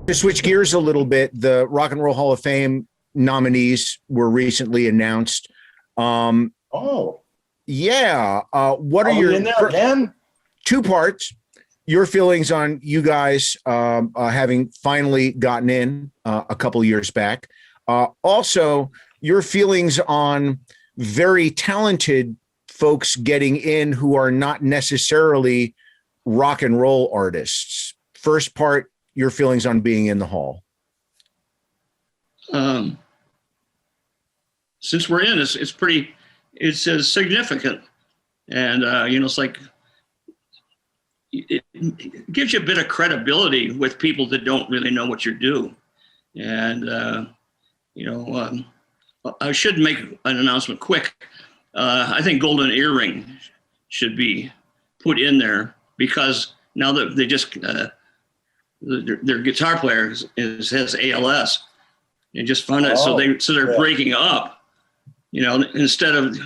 To switch gears a little bit, the Rock and Roll Hall of Fame nominees were recently announced. Yeah. What are your in there again? 2 parts? Your feelings on you guys having finally gotten in a couple of years back. Also, your feelings on very talented folks getting in who are not necessarily rock and roll artists. First part, your feelings on being in the hall. Since we're in, it's significant. And, it's like, it gives you a bit of credibility with people that don't really know what you do. And, I should make an announcement quick. I think Golden Earring should be put in there because now that they just, their guitar player has ALS and just found it. So they're breaking up. Instead of,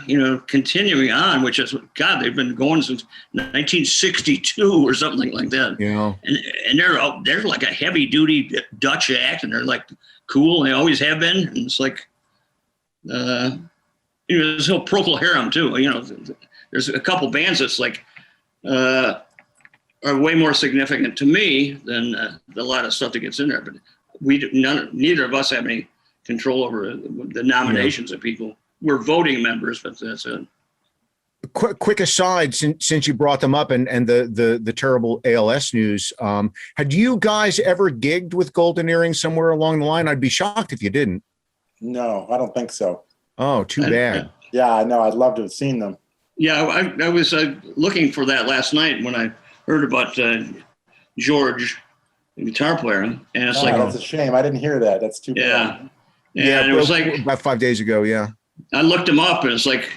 continuing on, which is, God, they've been going since 1962 or something like that. Yeah. And they're like a heavy duty Dutch act, and they're like cool, and they always have been. And it's like, this whole Procol Harum too. There's a couple bands that's like, are way more significant to me than a lot of stuff that gets in there. But neither of us have any control over the nominations of people. We're voting members, but that's it. Quick aside, since you brought them up and the terrible ALS news, had you guys ever gigged with Golden Earring somewhere along the line? I'd be shocked if you didn't. No, I don't think so. Oh, too bad. Yeah, I know. I'd love to have seen them. Yeah, I was looking for that last night when I heard about George, the guitar player, and it's that's a shame. I didn't hear that. That's too bad. Yeah, it was like about 5 days ago. Yeah. I looked him up, and it's like,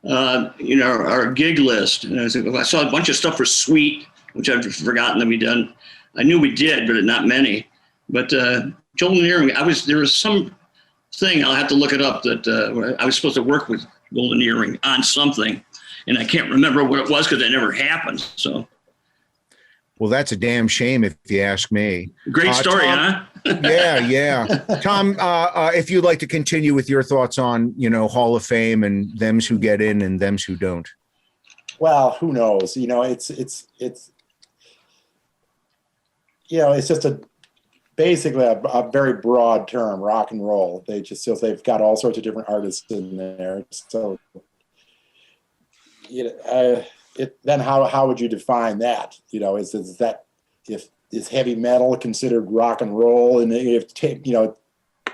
our gig list. And I saw a bunch of stuff for Sweet, which I've forgotten that we done. I knew we did, but not many. But Golden Earring, there was some thing, I'll have to look it up, that I was supposed to work with Golden Earring on something, and I can't remember what it was because it never happened. So. Well, that's a damn shame if you ask me. Great story, Tom, huh? Yeah. Tom, if you'd like to continue with your thoughts on, Hall of Fame and thems who get in and thems who don't. Well, who knows? It's just basically a very broad term, rock and roll. They've got all sorts of different artists in there. So, then how would you define that? Is heavy metal considered rock and roll? And if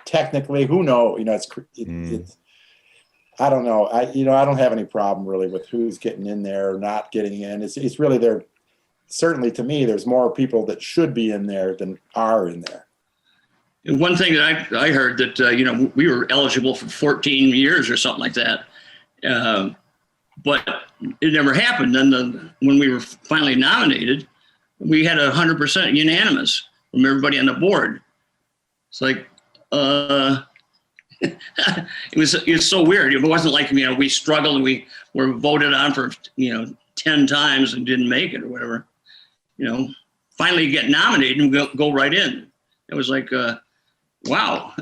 technically, who knows? It's I don't know. I don't have any problem really with who's getting in there or not getting in. It's really there. Certainly to me, there's more people that should be in there than are in there. And one thing that I heard that we were eligible for 14 years or something like that. But it never happened. And when we were finally nominated, we had 100% unanimous from everybody on the board. It's like, it was so weird. It wasn't like, we struggled and we were voted on for, 10 times and didn't make it or whatever. Finally get nominated and go right in. It was like, wow.